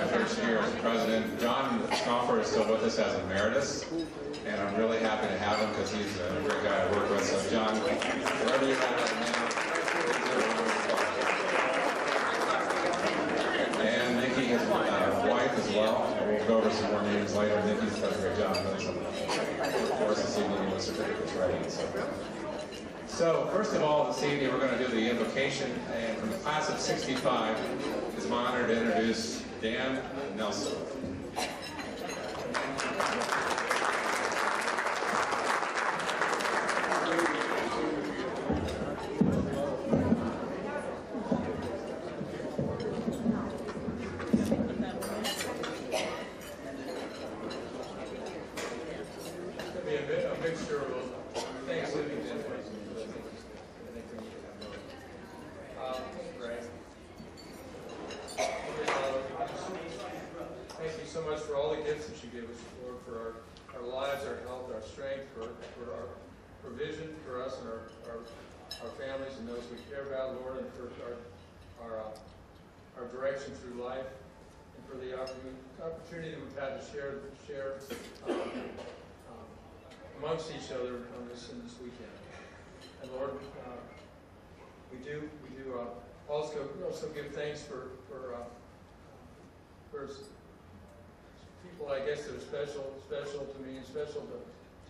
my first year as president. John Scoffer is still with us as emeritus, and I'm really happy to have him because he's a great guy to work with. So John, wherever you're at right now, and Nikki is my wife as well. We'll go over some more names later. Nikki's done a great job of course this evening with certificates ready. So first of all, this evening we're going to do the invocation, and from the class of 65, it's my honor to introduce Dan Nelson. Thank you so much for all the gifts that you give us, Lord, for our lives, our health, our strength, for our provision for us and our families and those we care about, Lord, and for our direction through life, and for the opportunity that we've had to share amongst each other on this weekend. And Lord, we do also give thanks for people, I guess, that are special to me and special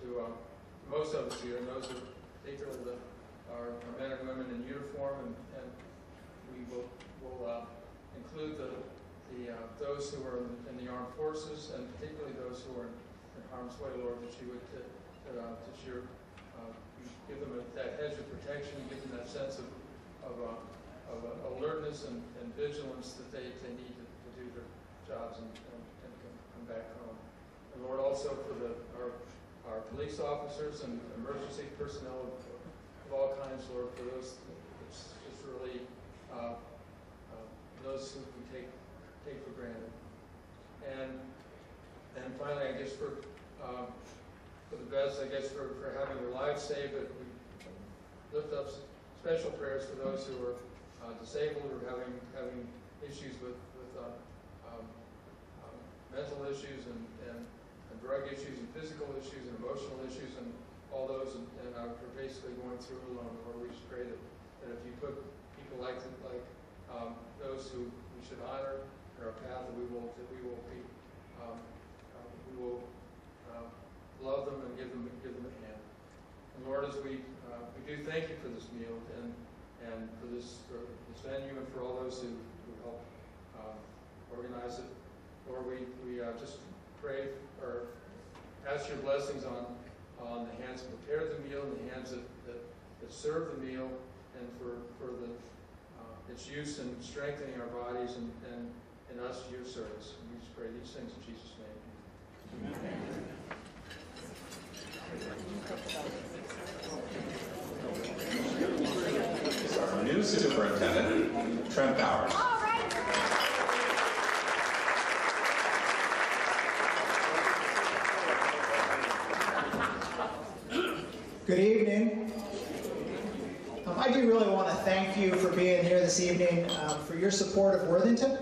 to most of us here, and those are particularly our men and women in uniform, and we will include those who are in the armed forces, and particularly those who are in harm's way, Lord, that you would give them that hedge of protection, give them that sense of alertness and vigilance that they need to do their jobs and come back home. And Lord, also for our police officers and emergency personnel of all kinds, Lord, for those it's really those who we take for granted. And finally, I guess for the vets, I guess for having their lives saved, but we lift up special prayers for those who are disabled or having issues with mental issues and drug issues and physical issues and emotional issues and all those, and are basically going through it alone. Lord, we just pray that if you put people like those who we should honor in our path, that we will love them and give them a hand. And Lord, as we do thank you for this meal and for this venue and for all those who help organize it. Lord, we just pray or ask your blessings on the hands that prepare the meal and the hands that serve the meal, and for its use in strengthening our bodies and us to your service. And we just pray these things in Jesus' name. Amen. Our new superintendent, Trent Bowers. Good evening. I do really want to thank you for being here this evening, for your support of Worthington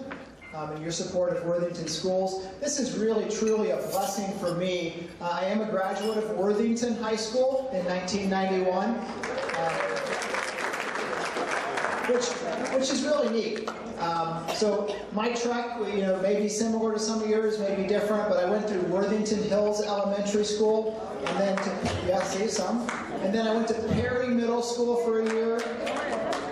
and your support of Worthington schools. This is really, truly a blessing for me. I am a graduate of Worthington High School in 1991, which is really neat. So my trek, may be similar to some of yours, may be different, but I went through Worthington Hills Elementary School, and then and then I went to Perry Middle School for a year,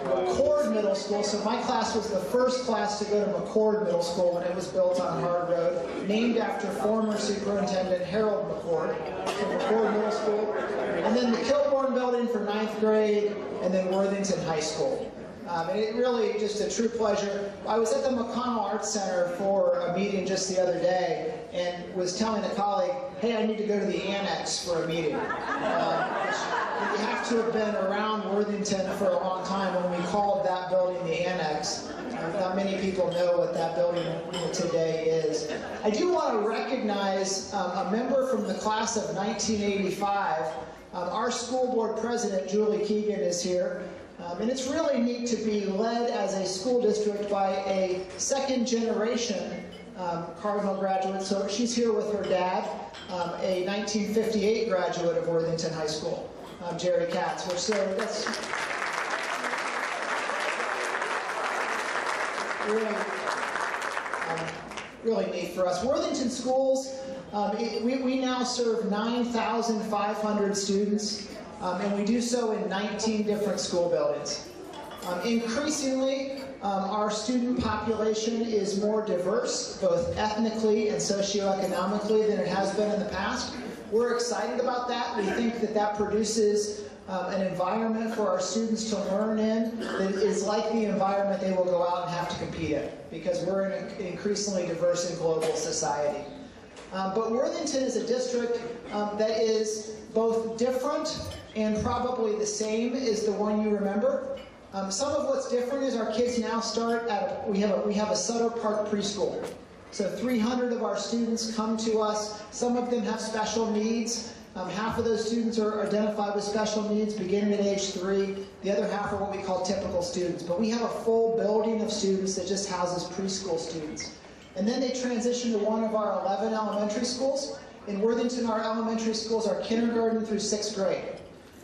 McCord Middle School. So my class was the first class to go to McCord Middle School when it was built on Hard Road, named after former Superintendent Harold McCord, so McCord Middle School. And then the Kilbourne Building for 9th grade, and then Worthington High School. And it really just a true pleasure. I was at the McConnell Arts Center for a meeting just the other day and was telling a colleague, hey, I need to go to the annex for a meeting. You have to have been around Worthington for a long time when we called that building the annex. Not many people know what that building today is. I do want to recognize a member from the class of 1985. Our school board president, Julie Keegan, is here. And it's really neat to be led as a school district by a second generation Cardinal graduate. So she's here with her dad, a 1958 graduate of Worthington High School, Jerry Katz, which so that's really neat for us. Worthington Schools, we now serve 9,500 students, and we do so in 19 different school buildings. Increasingly, our student population is more diverse, both ethnically and socioeconomically, than it has been in the past. We're excited about that. We think that that produces an environment for our students to learn in that is like the environment they will go out and have to compete in, because we're in an increasingly diverse and global society. But Worthington is a district that is both different and probably the same as the one you remember. Some of what's different is our kids now start at, we have a Sutter Park preschool. So 300 of our students come to us. Some of them have special needs. Half of those students are identified with special needs beginning at age 3. The other half are what we call typical students. But we have a full building of students that just houses preschool students. And then they transition to one of our 11 elementary schools. In Worthington, our elementary schools are kindergarten through 6th grade.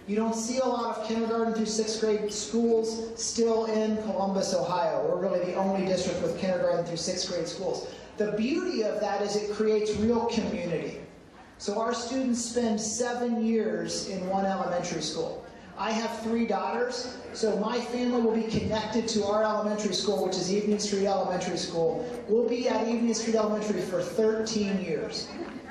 You don't see a lot of kindergarten through 6th grade schools still in Columbus, Ohio. We're really the only district with kindergarten through 6th grade schools. The beauty of that is it creates real community. So our students spend 7 years in one elementary school. I have 3 daughters, so my family will be connected to our elementary school, which is Evening Street Elementary School. We'll be at Evening Street Elementary for 13 years.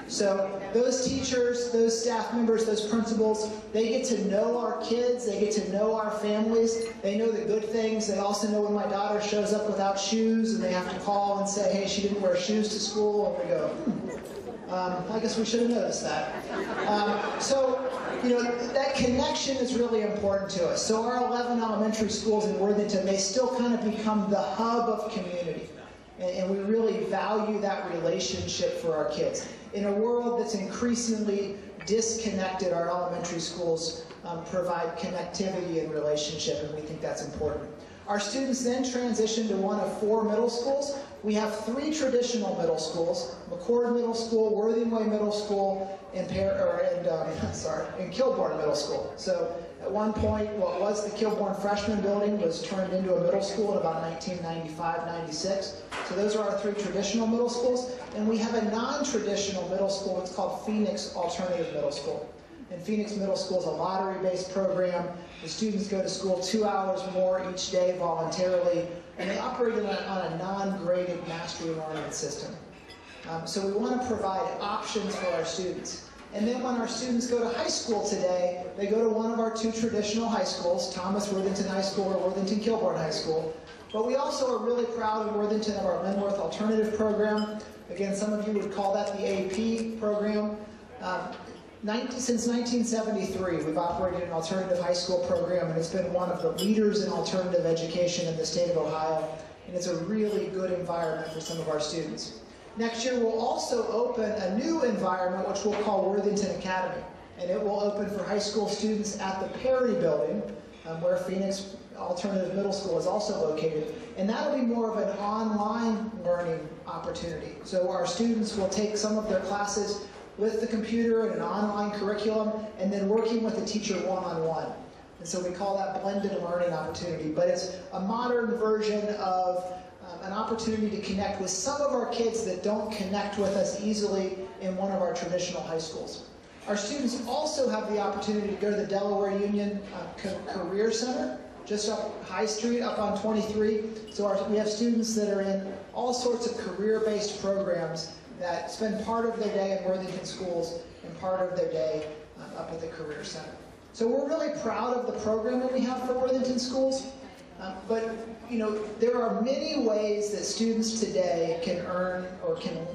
So those teachers, those staff members, those principals, they get to know our kids, they get to know our families, they know the good things. They also know when my daughter shows up without shoes and they have to call and say, hey, she didn't wear shoes to school, and we go, I guess we should have noticed that. So, you know, that connection is really important to us. So our 11 elementary schools in Worthington, they still kind of become the hub of community. And we really value that relationship for our kids. In a world that's increasingly disconnected, our elementary schools provide connectivity and relationship, and we think that's important. Our students then transition to one of 4 middle schools. We have 3 traditional middle schools: McCord Middle School, Worthing Way Middle School, and Kilbourne Middle School. So at one point, what was the Kilbourne Freshman Building was turned into a middle school in about 1995-96. So those are our 3 traditional middle schools. And we have a non-traditional middle school. It's called Phoenix Alternative Middle School. And Phoenix Middle School is a lottery-based program. The students go to school 2 hours more each day voluntarily, and they operate on a non-graded mastery learning system. So we want to provide options for our students. And then when our students go to high school today, they go to one of our 2 traditional high schools, Thomas Worthington High School or Worthington Kilbourne High School. But we also are really proud in Worthington of our Linworth Alternative Program. Again, some of you would call that the AP program. Since 1973, we've operated an alternative high school program, and it's been one of the leaders in alternative education in the state of Ohio, and it's a really good environment for some of our students. Next year, we'll also open a new environment, which we'll call Worthington Academy, and it will open for high school students at the Perry Building, where Phoenix Alternative Middle School is also located, and that'll be more of an online learning opportunity. So our students will take some of their classes with the computer and an online curriculum, and then working with the teacher one-on-one. And so we call that blended learning opportunity. But it's a modern version of an opportunity to connect with some of our kids that don't connect with us easily in one of our traditional high schools. Our students also have the opportunity to go to the Delaware Union Career Center, just up High Street, up on 23. So we have students that are in all sorts of career-based programs that spend part of their day in Worthington schools and part of their day up at the Career Center. So we're really proud of the program that we have for Worthington schools. But you know, there are many ways that students today can earn or can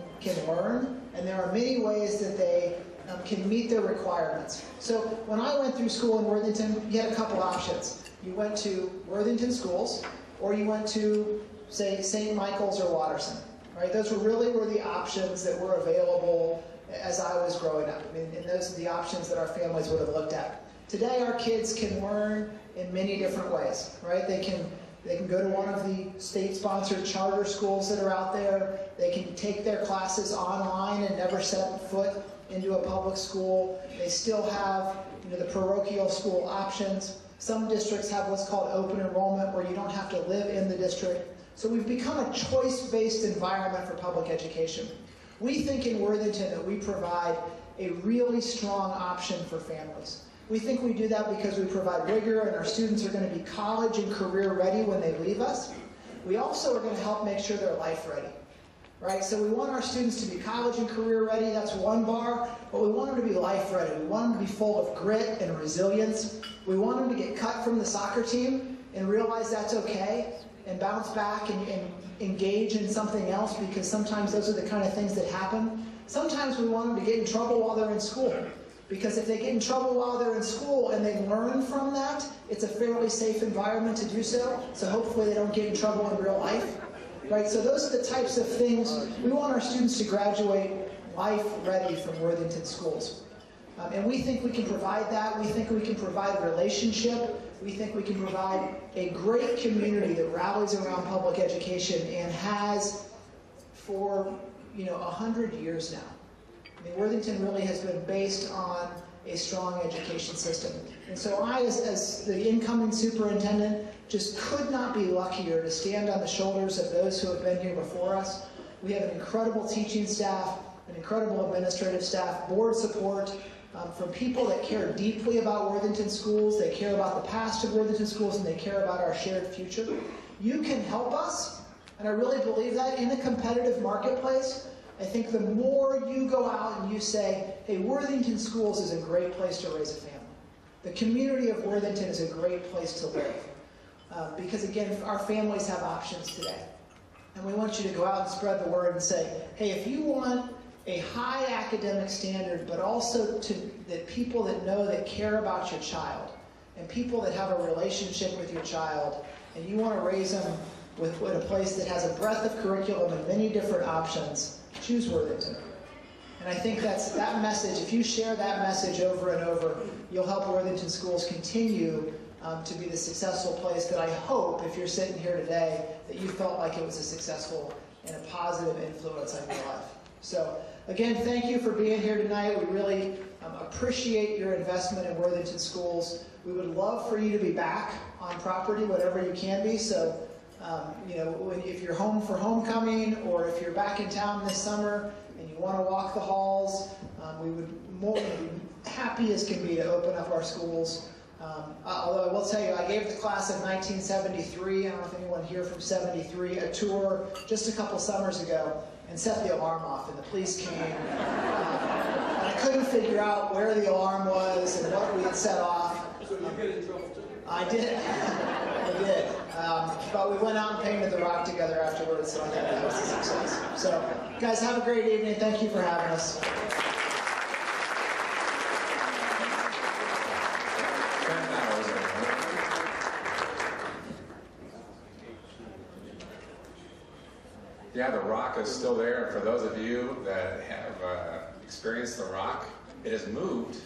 learn, and there are many ways that they can meet their requirements. So when I went through school in Worthington, you had a couple options. You went to Worthington schools, or you went to, say, St. Michael's or Watterson. Right? Those were the options that were available as I was growing up. I mean, and those are the options that our families would have looked at. Today, our kids can learn in many different ways, right? They can They can go to one of the state-sponsored charter schools that are out there. They can take their classes online and never set foot into a public school. They still have, the parochial school options. Some districts have what's called open enrollment, where you don't have to live in the district. So we've become a choice-based environment for public education. We think in Worthington that we provide a really strong option for families. We think we do that because we provide rigor, and our students are going to be college and career ready when they leave us. We also are going to help make sure they're life ready. Right? So we want our students to be college and career ready, that's one bar, but we want them to be life ready. We want them to be full of grit and resilience. We want them to get cut from the soccer team and realize that's okay and bounce back and engage in something else, because sometimes those are the kind of things that happen. Sometimes we want them to get in trouble while they're in school, because if they get in trouble while they're in school and they learn from that, it's a fairly safe environment to do so, so hopefully they don't get in trouble in real life. Right, so those are the types of things. We want our students to graduate life ready from Worthington schools. And we think we can provide that. We think we can provide a relationship. We think we can provide a great community that rallies around public education and has for 100 years now. I mean, Worthington really has been based on a strong education system. And so I, as the incoming superintendent, just could not be luckier to stand on the shoulders of those who have been here before us. We have an incredible teaching staff, an incredible administrative staff, board support from people that care deeply about Worthington schools. They care about the past of Worthington schools, and they care about our shared future. You can help us, and I really believe that, in a competitive marketplace. I think the more you go out and you say, hey, Worthington schools is a great place to raise a family. The community of Worthington is a great place to live. Because again, our families have options today. And we want you to go out and spread the word and say, hey, if you want a high academic standard, but also that people that know, that care about your child, and people that have a relationship with your child, and you want to raise them with a place that has a breadth of curriculum and many different options, choose Worthington. And I think that's that message. If you share that message over and over, you'll help Worthington schools continue to be the successful place that I hope, if you're sitting here today, that you felt like it was a successful and a positive influence on your life. So again, thank you for being here tonight. We really appreciate your investment in Worthington schools. We would love for you to be back on property, whatever you can be. So if you're home for homecoming, or if you're back in town this summer and you want to walk the halls, we would be happy as can be to open up our schools. Although I will tell you, I gave the class of 1973, I don't know if anyone here from 73, a tour just a couple summers ago, and set the alarm off, and the police came. And I couldn't figure out where the alarm was and what we had set off. So you get in trouble too? I did. I did. But we went out and painted the rock together afterwards, so I think that was a success. So, guys, have a great evening. Thank you for having us. Yeah, the rock is still there. For those of you that have experienced the rock, it has moved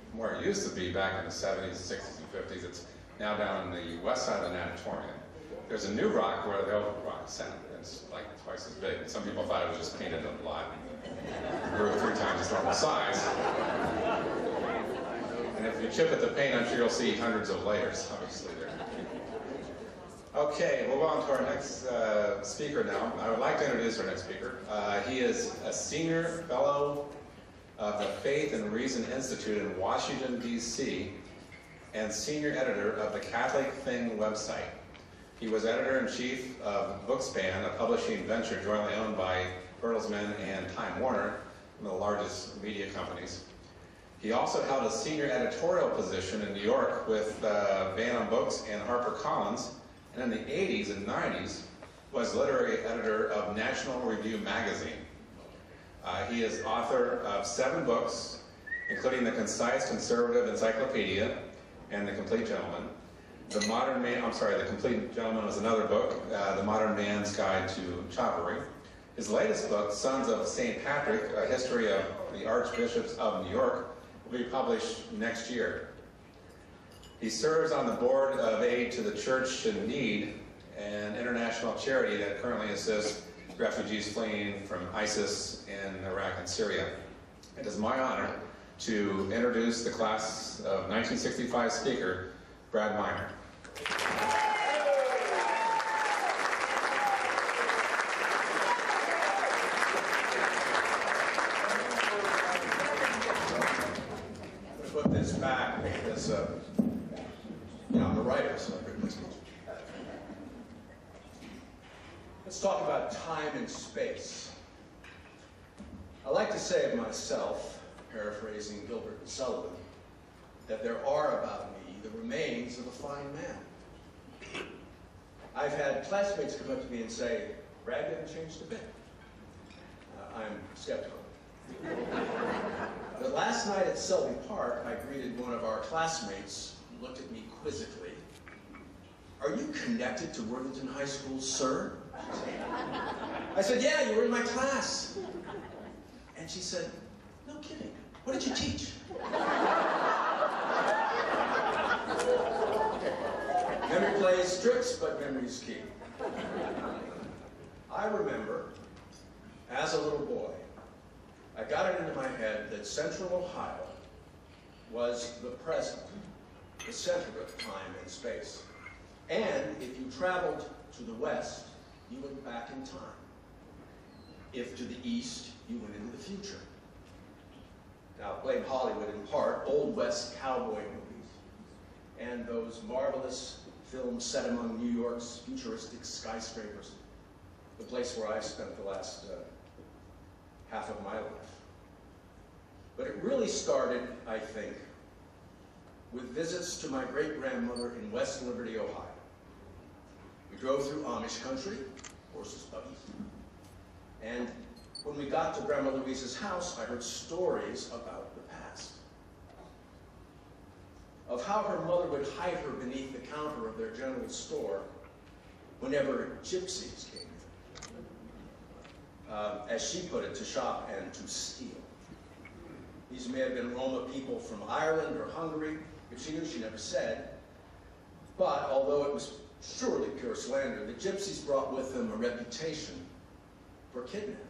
from where it used to be back in the 70s, 60s, and 50s. It's now down in the west side of the natatorium. There's a new rock where the old rock is set. It's like twice as big. Some people thought it was just painted a lot. It grew 3 times its normal size. And if you chip at the paint, I'm sure you'll see hundreds of layers, obviously, there. Okay, we'll go on to our next speaker now. I would like to introduce our next speaker. He is a senior fellow of the Faith and Reason Institute in Washington, D.C., and senior editor of the Catholic Thing website. He was editor-in-chief of Bookspan, a publishing venture jointly owned by Bertelsmann and Time Warner, one of the largest media companies. He also held a senior editorial position in New York with Bantam Books and HarperCollins, and in the 80s and 90s was literary editor of National Review magazine. He is author of 7 books, including The Concise Conservative Encyclopedia and The Complete Gentleman. The Complete Gentleman was another book, The Modern Man's Guide to Chivalry. His latest book, Sons of St. Patrick, A History of the Archbishops of New York, will be published next year. He serves on the board of Aid to the Church in Need an international charity that currently assists refugees fleeing from ISIS in Iraq and Syria. It is my honor to introduce the class of 1965 speaker, Brad Miner. Put this back because, I'm a writer, so I've written this book. Let's talk about time and space. I like to say of myself, paraphrasing Gilbert and Sullivan, that there are about me the remains of a fine man. I've had classmates come up to me and say, Brad, you haven't changed a bit. I'm skeptical. But last night at Selby Park, I greeted one of our classmates who looked at me quizzically. Are you connected to Worthington High School, sir? I said, yeah, you were in my class. And she said, no kidding. What did you teach? Memory plays tricks, but memory's key. I remember, as a little boy, I got it into my head that Central Ohio was the present, the center of time and space. And if you traveled to the west, you went back in time. If to the east, you went into the future. Now, blame Hollywood in part, Old West cowboy movies, and those marvelous films set among New York's futuristic skyscrapers, the place where I've spent the last half of my life. But it really started, I think, with visits to my great-grandmother in West Liberty, Ohio. We drove through Amish country, horses, buggies, and when we got to Grandma Louise's house, I heard stories about the past. Of how her mother would hide her beneath the counter of their general store whenever gypsies came in. As she put it, to shop and to steal. These may have been Roma people from Ireland or Hungary, which she knew she never said. But although it was surely pure slander, the gypsies brought with them a reputation for kidnapping.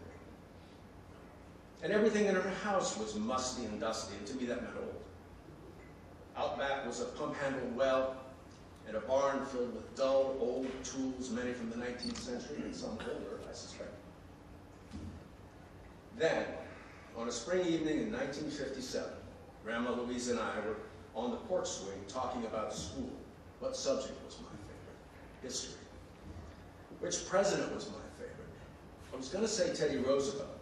And everything in her house was musty and dusty, and to me that meant old. Out back was a pump-handled well and a barn filled with dull, old tools, many from the 19th century and some older, I suspect. Then, on a spring evening in 1957, Grandma Louise and I were on the porch swing talking about school. What subject was my favorite? History. Which president was my favorite? I was going to say Teddy Roosevelt.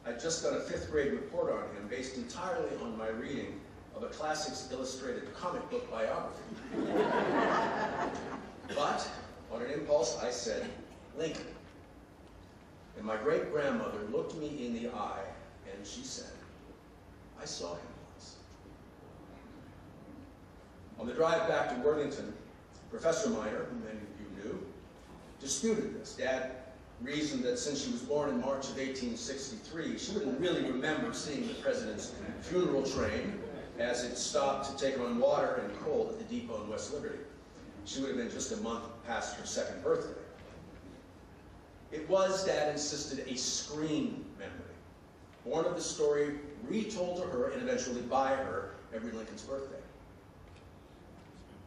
I'd just done a 5th grade report on him based entirely on my reading of a Classics Illustrated comic book biography. But, on an impulse, I said, Lincoln. And my great-grandmother looked me in the eye and she said, I saw him once. On the drive back to Worthington, Professor Miner, who many of you knew, disputed this. Dad reasoned that since she was born in March of 1863, she wouldn't really remember seeing the president's funeral train as it stopped to take on water and coal at the depot in West Liberty. She would have been just a month past her 2nd birthday. It was, Dad insisted, a screen memory, born of the story retold to her and eventually by her every Lincoln's birthday.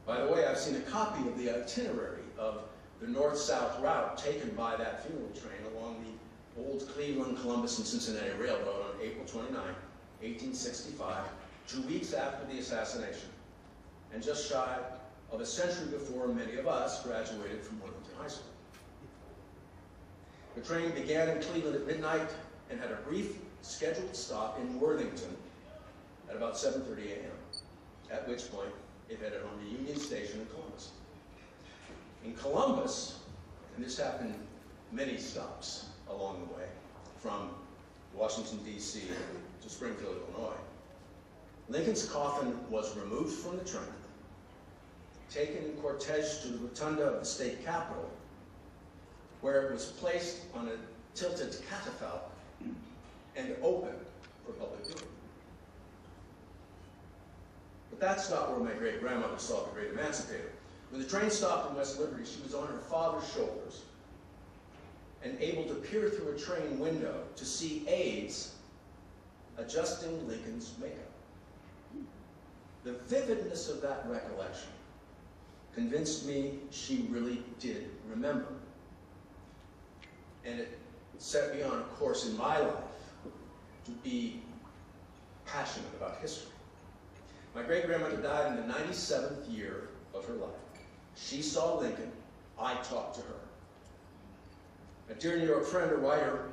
By the way, I've seen a copy of the itinerary of the north-south route taken by that funeral train along the old Cleveland, Columbus, and Cincinnati Railroad on April 29, 1865, 2 weeks after the assassination, and just shy of a century before many of us graduated from Worthington High School. The train began in Cleveland at midnight and had a brief scheduled stop in Worthington at about 7:30 a.m., at which point it headed on to Union Station in Columbus. In Columbus, and this happened many stops along the way, from Washington, D.C. to Springfield, Illinois, Lincoln's coffin was removed from the train, taken in cortege to the rotunda of the state capitol, where it was placed on a tilted catafalque and open for public viewing. But that's not where my great-grandmother saw the great emancipator. When the train stopped in West Liberty, she was on her father's shoulders and able to peer through a train window to see aides adjusting Lincoln's makeup. The vividness of that recollection convinced me she really did remember. And it set me on a course in my life to be passionate about history. My great-grandmother died in the 97th year of her life. She saw Lincoln, I talked to her. A dear New York friend, a writer,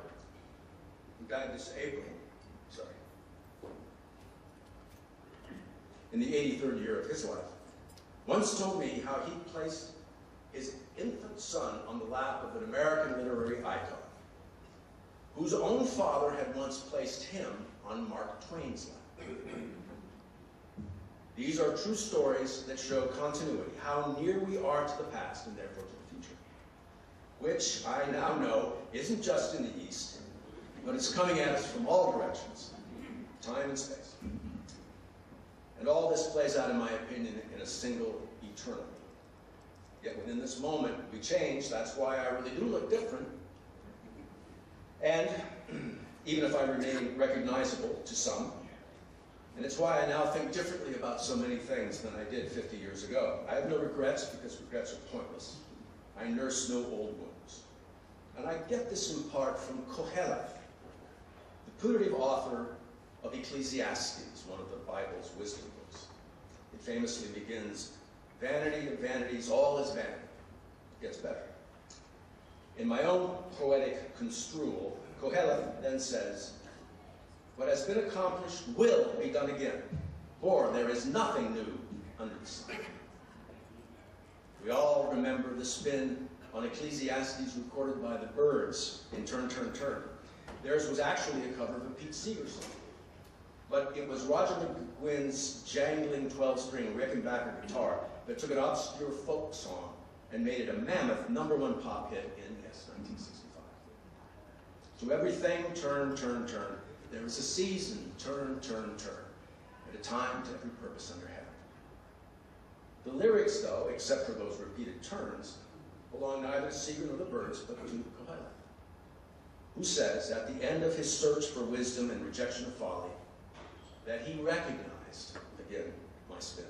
who died this April, in the 83rd year of his life, once told me how he placed his infant son on the lap of an American literary icon, whose own father had once placed him on Mark Twain's lap. These are true stories that show continuity, how near we are to the past and therefore to the future, which I now know isn't just in the East, but it's coming at us from all directions, time and space. And all this plays out, in my opinion, in a single eternity. Yet within this moment, we change. That's why I really do look different. And even if I remain recognizable to some, and it's why I now think differently about so many things than I did 50 years ago. I have no regrets, because regrets are pointless. I nurse no old wounds. And I get this in part from Koheleth, the putative author of Ecclesiastes, one of the Bible's wisdom books. It famously begins, "Vanity of vanities, all is vanity." It gets better. In my own poetic construal, Koheleth then says, "What has been accomplished will be done again, for there is nothing new under the sun." We all remember the spin on Ecclesiastes recorded by the Byrds in Turn, Turn, Turn. Theirs was actually a cover of a Pete Seeger song. But it was Roger McGuinn's jangling 12-string Rickenbacker guitar that took an obscure folk song and made it a mammoth #1 pop hit in, yes, 1965. To everything, turn, turn, turn. There is a season, turn, turn, turn, and a time to every purpose under heaven. The lyrics, though, except for those repeated turns, belong neither to Seeger nor the Byrds, but to Koheleth, who says, at the end of his search for wisdom and rejection of folly, that he recognized, again, my spin,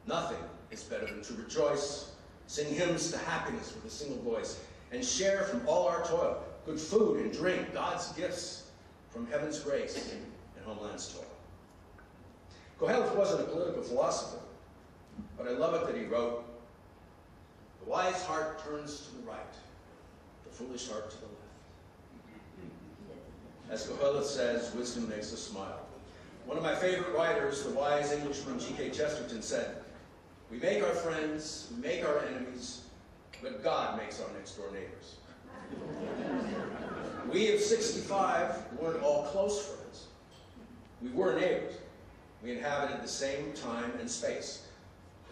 nothing is better than to rejoice, sing hymns to happiness with a single voice, and share from all our toil, good food and drink, God's gifts from heaven's grace and homeland's toil. Koheleth wasn't a political philosopher, but I love it that he wrote, "The wise heart turns to the right, the foolish heart to the left." As Koheleth says, wisdom makes us smile. One of my favorite writers, the wise Englishman G.K. Chesterton, said, "We make our friends, we make our enemies, but God makes our next-door neighbors." We of 65 weren't all close friends. We were neighbors. We inhabited the same time and space.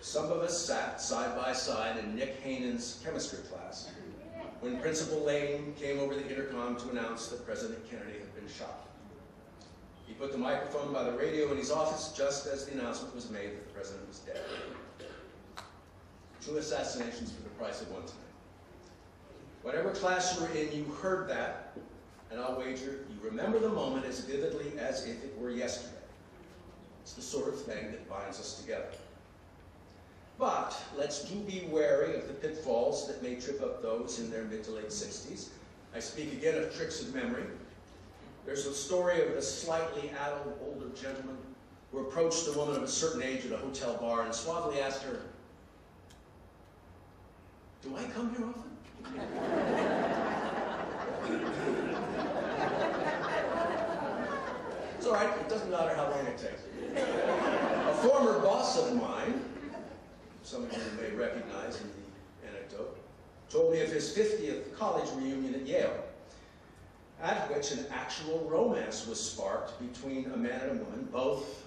Some of us sat side by side in Nick Hanen's chemistry class when Principal Lane came over the intercom to announce that President Kennedy had been shot. He put the microphone by the radio in his office just as the announcement was made that the president was dead. 2 assassinations for the price of 1 tonight. Whatever class you were in, you heard that, and I'll wager you remember the moment as vividly as if it were yesterday. It's the sort of thing that binds us together. But let's do be wary of the pitfalls that may trip up those in their mid to late 60s. I speak again of tricks of memory. There's a story of a slightly addled older gentleman who approached a woman of a certain age at a hotel bar and suavely asked her, "Do I come here often?" It's all right, it doesn't matter how long it takes. A former boss of mine, some of you may recognize in the anecdote, told me of his 50th college reunion at Yale, at which an actual romance was sparked between a man and a woman, both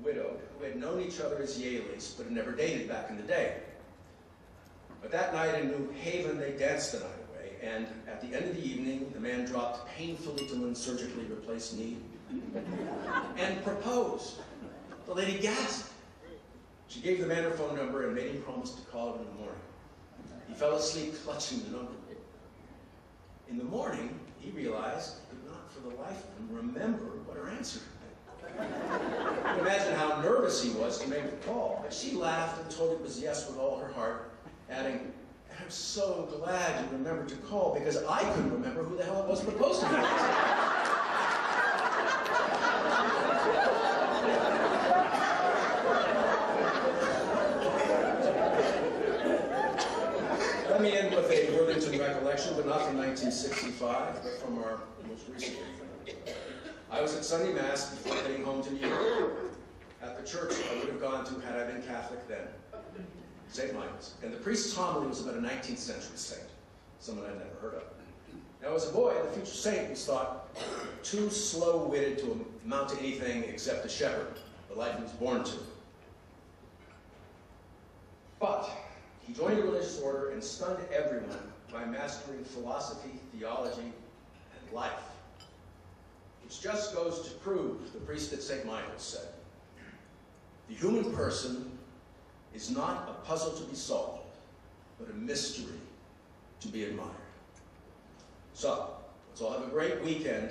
widowed, who had known each other as Yaleys, but had never dated back in the day. But that night in New Haven, they danced the night away, and at the end of the evening, the man dropped painfully to one surgically replaced knee and proposed. The lady gasped. She gave the man her phone number and made him promise to call her in the morning. He fell asleep clutching the number. In the morning, he realized he could not for the life of him remember what her answer had been. You can imagine how nervous he was to make the call, but she laughed and told him it was yes with all her heart, adding, "I'm so glad you remembered to call because I couldn't remember who the hell it was proposed to me." Let me end with a Worthington recollection, but not from 1965, but from our most recent year. I was at Sunday Mass before heading home to New York, at the church I would have gone to had I been Catholic then, St. Michael's. And the priest's homily was about a 19th century saint, someone I'd never heard of. Now, as a boy, the future saint was thought too slow-witted to amount to anything except a shepherd, the life he was born to. But he joined a religious order and stunned everyone by mastering philosophy, theology, and life. Which just goes to prove, the priest at St. Michael's said, the human person is not a puzzle to be solved, but a mystery to be admired. So, let's all have a great weekend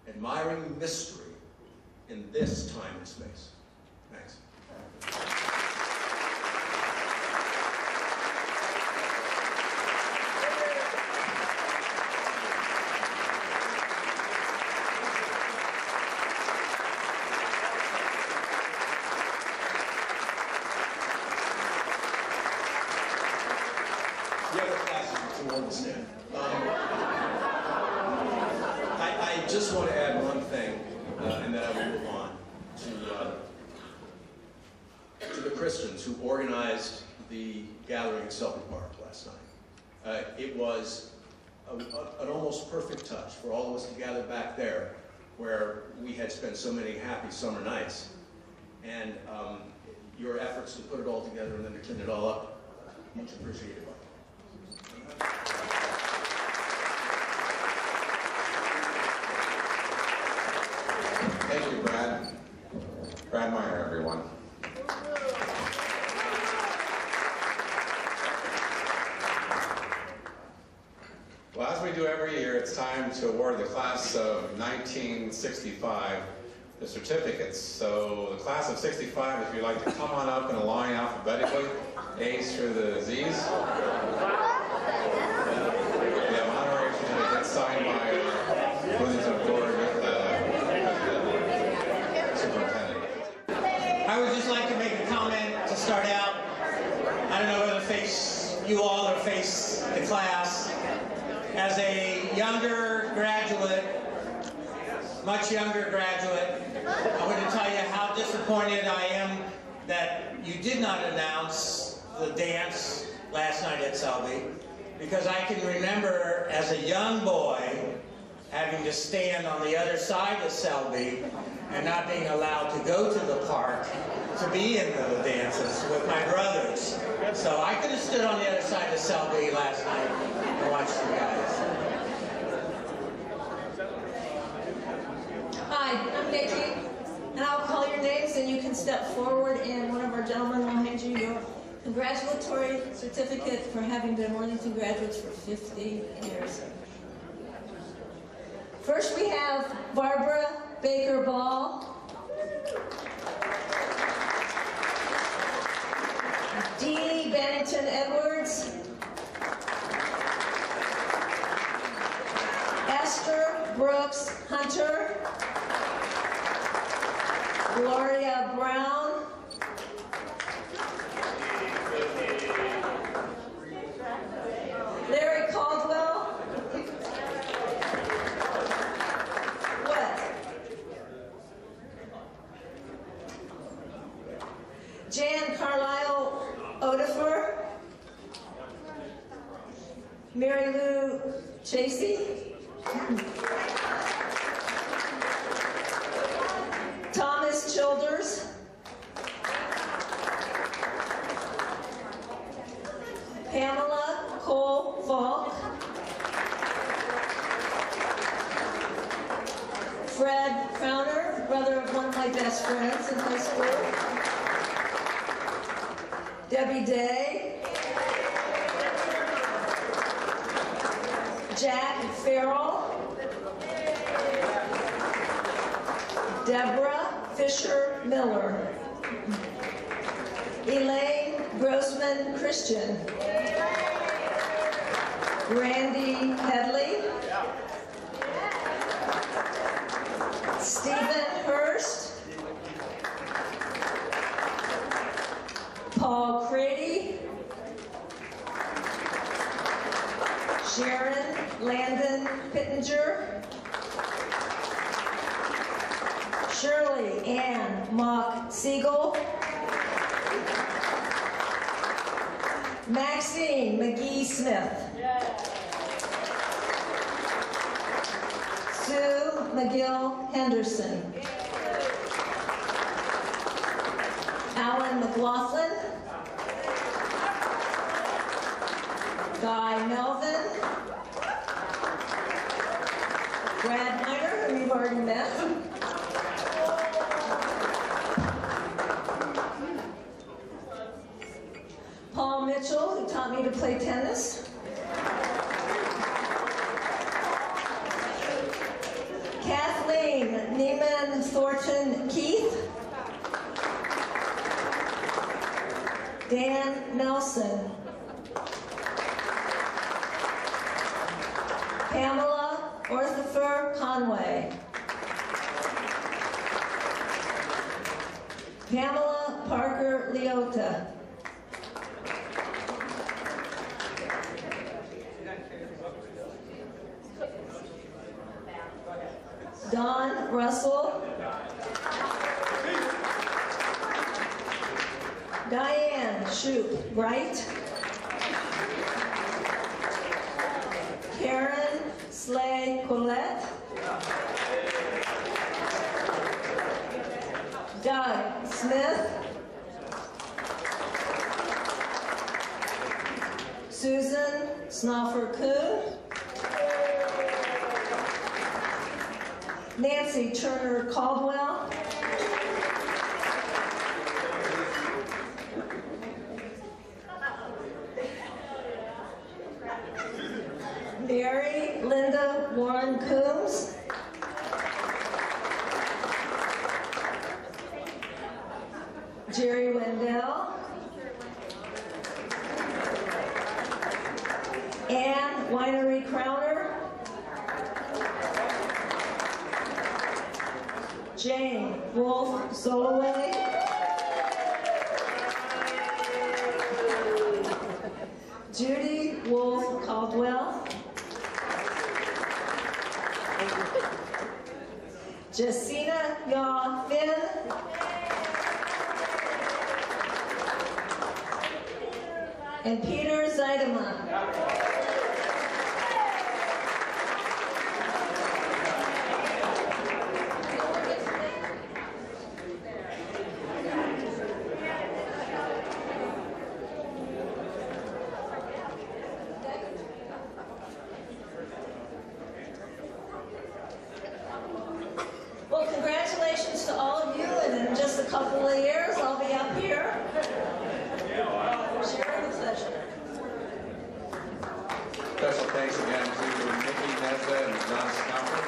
admiring mystery in this time and space. Thanks. I just want to add one thing, and then I will move on to the Christians who organized the gathering at Selby Park last night. It was an almost perfect touch for all of us to gather back there where we had spent so many happy summer nights. And your efforts to put it all together and then to clean it all up, much appreciated. Thank you, Brad. Brad Meyer, everyone. Well, as we do every year, it's time to award the class of 1965 the certificates. So the class of 65, if you'd like to come on up in a line alphabetically, A's through the Z's. We have honorary certificates signed by Worthington Board Superintendent. I would just like to make a comment to start out. I don't know whether to face you all or face the class. As a younger graduate, much younger graduate, I want to tell you how disappointed I am that you did not announce the dance last night at Selby, because I can remember as a young boy having to stand on the other side of Selby and not being allowed to go to the park to be in the dances with my brothers. So I could have stood on the other side of Selby last night and watched you guys. Hi, I'm Nikki, and I'll call your names and you can step forward and one of our gentlemen will hand you your congratulatory certificate for having been Worthington graduates for 50 years. First we have Barbara Baker Ball, Dee Bennington Edwards, Esther Brooks Hunter, Gloria Brown, Larry Caldwell, what? Jan Carlisle Odifer, Mary Lou Chasey, Thomas Childers, Pamela Cole Falk, Fred Crowner, brother of one of my best friends in high school, Debbie Day, Jack Farrell, Deborah Fisher Miller, Elaine Grossman Christian, Randy Headley, Stephen Hurst, Paul Crady, Sharon Landon Pittenger, Shirley Ann Mock Siegel, Maxine McGee Smith, Sue McGill Henderson, Alan McLaughlin, Guy Melvin, Brad Miner, who you've already met, Paul Mitchell, who taught me to play tennis, Kathleen Neiman Thornton Keith, Dan Nelson, Pamela Orthifer Conway, Pamela Parker Leota, Don Russell, Diane Shoup Bright, Karen Slay Collette, Doug Smith, Susan Snoffer Kuhn, Nancy Turner Caldwell, Mary Linda Warren Coombs, Jerry Wendell, Ann Winery Crowner, Jane Wolf Soloway, Judy Wolf Caldwell, Jessina Yaw Finn, and Peter Zeidemann. Well, congratulations to all of you, and in just a couple of years, I'll be up here sharing the pleasure. Special thanks again to Nikki Nezda and John Scalper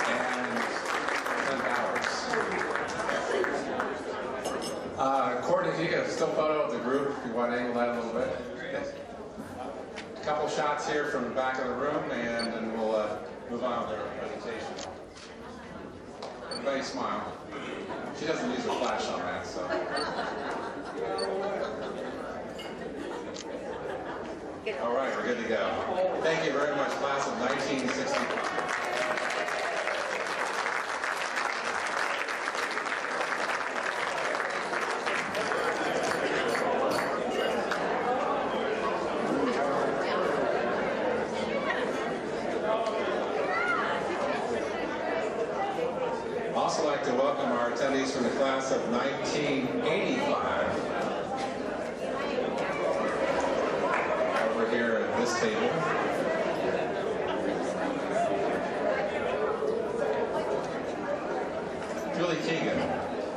and Clint Bowers. Courtney, if you get a still photo of the group, if you want to angle that a little bit. Yes. A couple shots here from the back of the room, and then we'll move on with our presentation. Everybody smile. She doesn't use a flash on that, so. All right, we're good to go. Thank you very much, class of 1965. I'd also like to welcome our attendees from the class of 1985 over here at this table. Julie Keegan.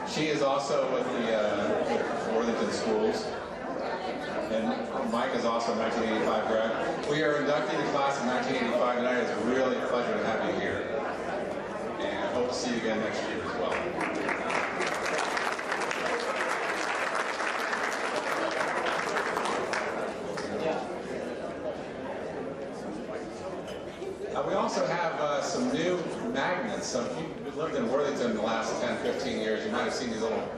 She is also with the Worthington Schools. And Mike is also a 1985 grad. We are inducting the class of 1985 tonight. It's really a pleasure to have you here. And hope to see you again next year as well. We also have some new magnets. Some people who lived in Worthington in the last 10, 15 years, you might have seen these little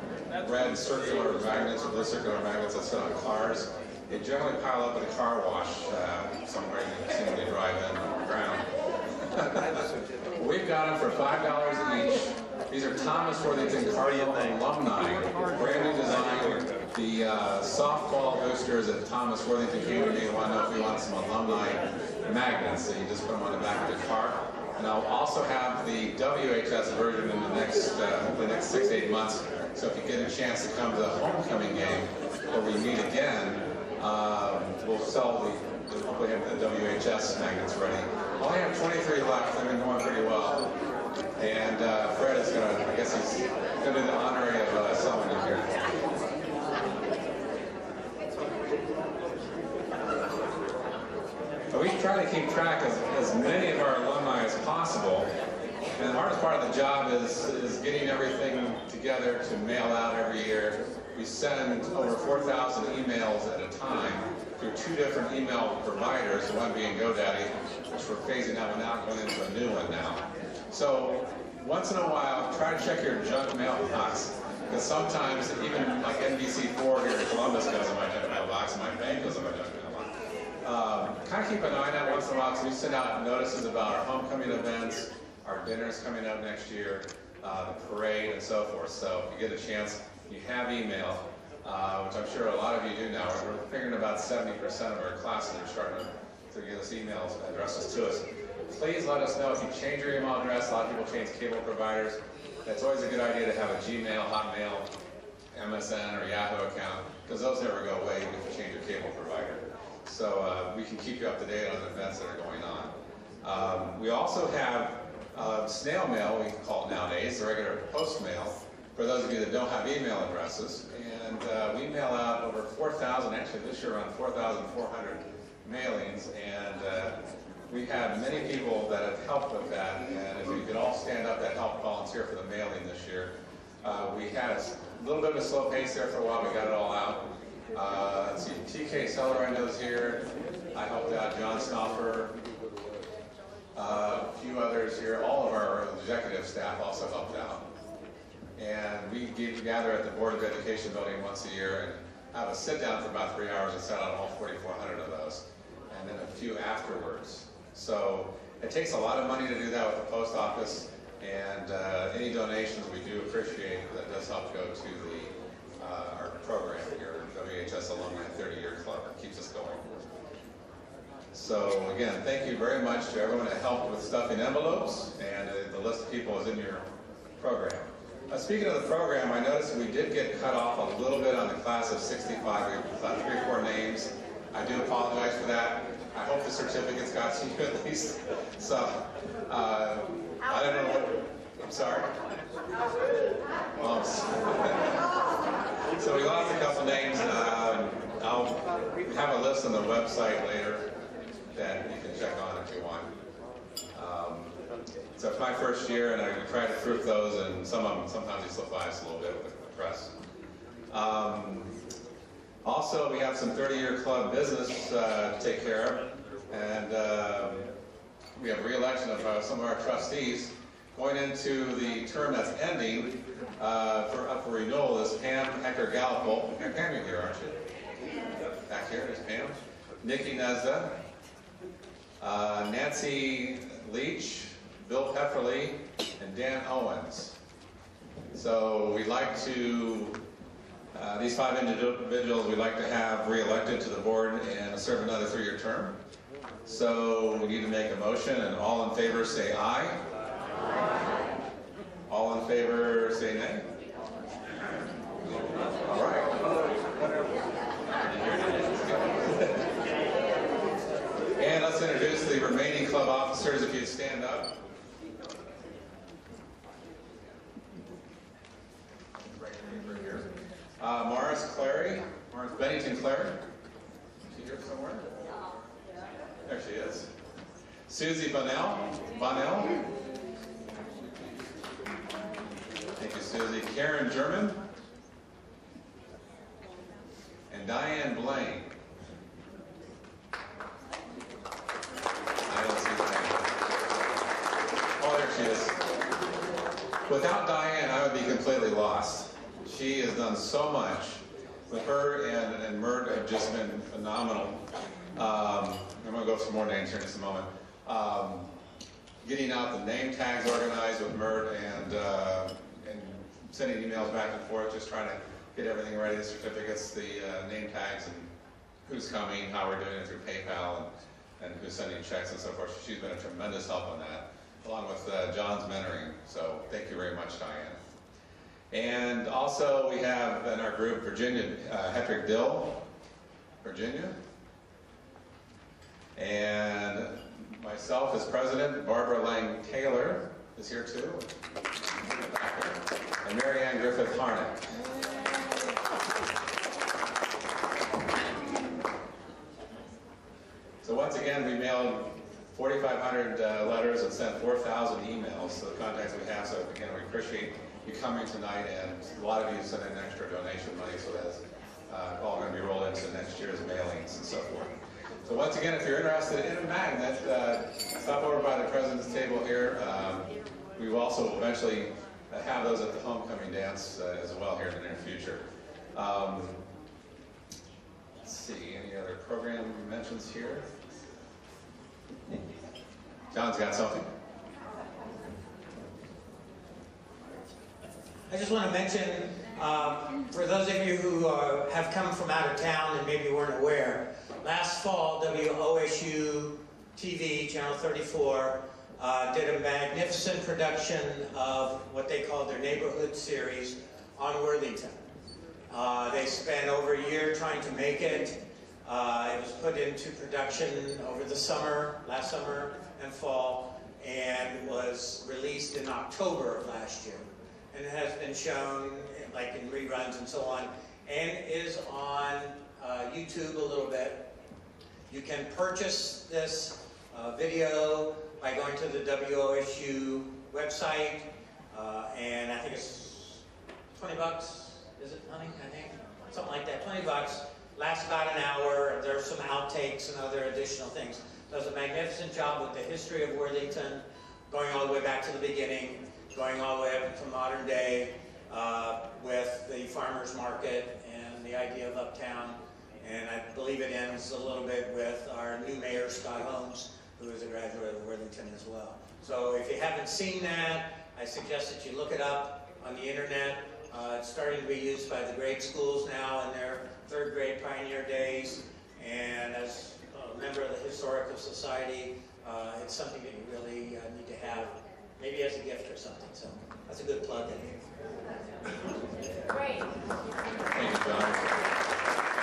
red circular magnets or blue circular magnets that sit on cars. They generally pile up at a car wash somewhere you see when they drive in on the ground. We've got them for $5 each. These are Thomas Worthington Cardinal alumni, brand new design. The softball boosters at Thomas Worthington came to me and want to know if we want some alumni magnets. So you just put them on the back of the car. And I'll also have the WHS version in the next 6 to 8 months. So if you get a chance to come to the homecoming game where we meet again, we'll sell we have the WHS magnets ready. I only have 23 left. They've been going pretty well. And Fred is going to, I guess he's going to do the honorary of selling them here. But we try to keep track of as many of our alumni as possible. And the hardest part of the job is getting everything together to mail out every year. We send over 4,000 emails at a time through 2 different email providers, one being GoDaddy, which we're phasing that one out, going into a new one now. So once in a while, try to check your junk mailbox, because sometimes even like NBC4 here in Columbus goes in my junk mailbox, and my bank goes in my junk mailbox. Kind of keep an eye on that once in a while, because we send out notices about our homecoming events, our dinners coming up next year, the parade, and so forth. So if you get a chance, you have email, which I'm sure a lot of you do now. We're figuring about 70% of our classes are starting to get us emails addresses to us. Please let us know if you change your email address. A lot of people change cable providers. It's always a good idea to have a Gmail, Hotmail, MSN, or Yahoo account, because those never go away even if you change your cable provider. So we can keep you up to date on the events that are going on. We also have snail mail, we call it nowadays, the regular post mail, for those of you that don't have email addresses. And we mail out over 4,000, actually this year around 4,400 mailings, and we have many people that have helped with that, and if you could all stand up that helped volunteer for the mailing this year. We had a little bit of a slow pace there for a while, we got it all out. Let's see, TK Seller I know is here, I helped out John Snoffer, a few others here, all of our executive staff also helped out. And we gather at the Board of Education building once a year and have a sit down for about 3 hours and set out all 4,400 of those, and then a few afterwards. So it takes a lot of money to do that with the post office, and any donations we do appreciate. That does help go to our program here, WHS Alumni 30-Year Club. It keeps us going. So again, thank you very much to everyone that helped with stuffing envelopes, and the list of people is in your program. Speaking of the program, I noticed we did get cut off a little bit on the class of 65. We left 3 or 4 names. I do apologize for that. I hope the certificates got to you at least. So, I don't know what, I'm sorry? So we lost a couple names. I'll have a list on the website later that you can check on if you want. So it's my first year, and I try to proof those, and some of them, sometimes they slip by us a little bit with the press. Also, we have some 30-year club business to take care of, and we have re-election of some of our trustees. Going into the term that's ending, up for renewal is Pam Hecker-Gallipol. Pam, you're here, aren't you? Back here, there's Pam. Nikki Nezda, Nancy Leach, Bill Pefferly, and Dan Owens. So we'd like to, these 5 individuals we'd like to have re-elected to the board and serve another 3-year term. So we need to make a motion, and all in favor say aye. Aye. All in favor say nay. All right. And let's introduce the remaining club officers, if you'd stand up. Morris Bennington Clary. here somewhere? There she is. Susie Bonnell. Thank you, Susie. Karen German. And Diane Blaine. I don't see Diane. Oh, there she is. Without Diane, I would be completely lost. She has done so much. With her and Mert have just been phenomenal. I'm going to go over some more names here in just a moment. Getting out the name tags organized with Mert and sending emails back and forth, just trying to get everything ready, the certificates, the name tags, and who's coming, how we're doing it through PayPal, and who's sending checks and so forth. She's been a tremendous help on that, along with John's mentoring. So thank you very much, Diane. And also we have in our group Virginia Hetrick Dill, Virginia. And myself as president, Barbara Lang Taylor is here too. And Mary Ann Griffith Harnett. So once again, we mailed 4,500 letters and sent 4,000 emails to the contacts we have. So again, we appreciate you coming tonight, and a lot of you sent in extra donation money, so that's all going to be rolled into next year's mailings and so forth. So once again, if you're interested in a magnet, stop over by the president's table here. We will also eventually have those at the homecoming dance as well here in the near future. Let's see, any other program mentions here? John's got something. I just want to mention, for those of you who have come from out of town and maybe weren't aware, last fall, WHS TV, Channel 34, did a magnificent production of what they called their neighborhood series on Worthington. They spent over a year trying to make it. It was put into production over the summer, last summer and fall, and was released in October of last year. And it has been shown like in reruns and so on, and is on YouTube a little bit. You can purchase this video by going to the WOSU website, and I think it's 20 bucks, is it, honey? I think something like that, 20 bucks. Lasts about an hour. There's some outtakes and other additional things. Does a magnificent job with the history of Worthington, going all the way back to the beginning, going all the way up to modern day, with the farmers market and the idea of Uptown. And I believe it ends a little bit with our new mayor, Scott Holmes, who is a graduate of Worthington as well. So if you haven't seen that, I suggest that you look it up on the internet. It's starting to be used by the grade schools now in their third grade Pioneer Days. And as a member of the Historical Society, it's something that you really need to have, maybe as a gift or something. So that's a good plug in here. Great. Thank you, John.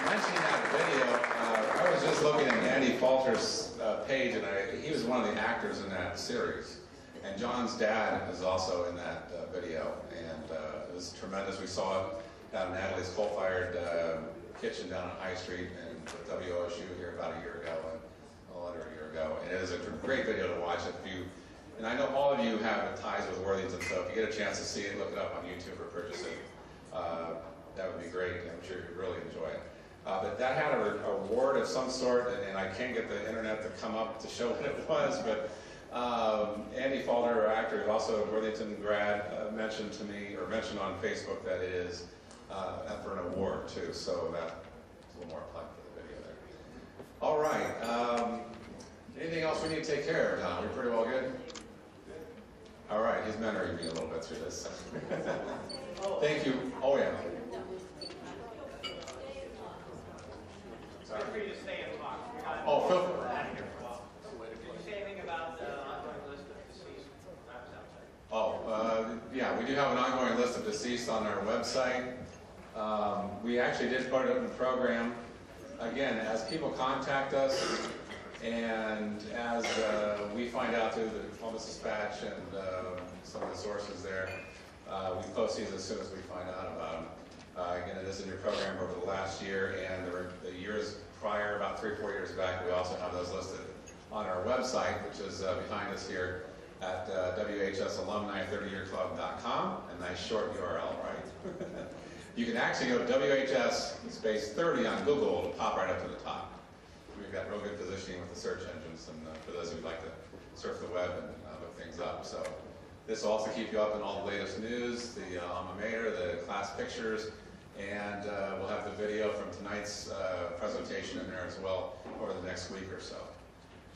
Mentioning that video, I was just looking at Andy Falter's page, and he was one of the actors in that series. And John's dad is also in that video, and it was tremendous. We saw it down in Natalie's coal-fired kitchen down on High Street and with WOSU here about a year ago, and a little under a year ago. And it is a great video to watch if you. And I know all of you have ties with Worthington, so if you get a chance to see it, look it up on YouTube or purchase it. That would be great. I'm sure you'd really enjoy it. But that had an award of some sort, and I can't get the internet to come up to show what it was, but Andy Falter, our actor, also a Worthington grad, mentioned to me, or mentioned on Facebook that it is up for an award too, so that's a little more plug for the video there. All right. Anything else we need to take care of, Tom? We're pretty well good? All right, he's mentoring me a little bit through this. Thank you. Oh, yeah. Feel free to stay and talk. Oh, Phil. Did you say anything about the ongoing list of deceased? Yeah, we do have an ongoing list of deceased on our website. We actually did put it in the program. Again, as people contact us, and as we find out through the Columbus Dispatch and some of the sources there, we post these as soon as we find out about them. Again, it is a new program over the last year, and the years prior, about 3 or 4 years back, we also have those listed on our website, which is behind us here at WHSalumni30yearclub.com, a nice short URL, right? You can actually go to WHS space 30 on Google to pop right up to the top. We've got real good positioning with the search engines, and for those who'd like to surf the web and look things up. So this will also keep you up on all the latest news, the alma mater, the class pictures, and we'll have the video from tonight's presentation in there as well over the next week or so.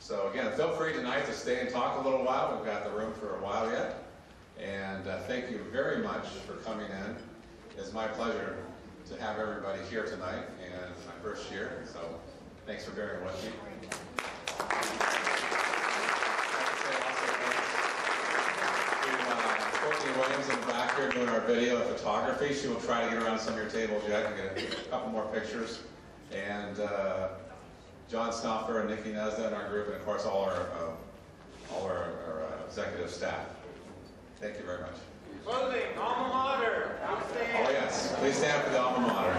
So again, feel free tonight to stay and talk a little while. We've got the room for a while yet. And thank you very much for coming in. It's my pleasure to have everybody here tonight, and it's my first year, so thanks for bearing with me. Courtney Williams in the back here doing our video and photography. She will try to get around some of your tables yet and get a couple more pictures. And John Snoffer and Nikki Nesda in our group, and of course all our executive staff. Thank you very much. Closing, alma mater. Outstanding. Oh yes, please stand for the alma mater.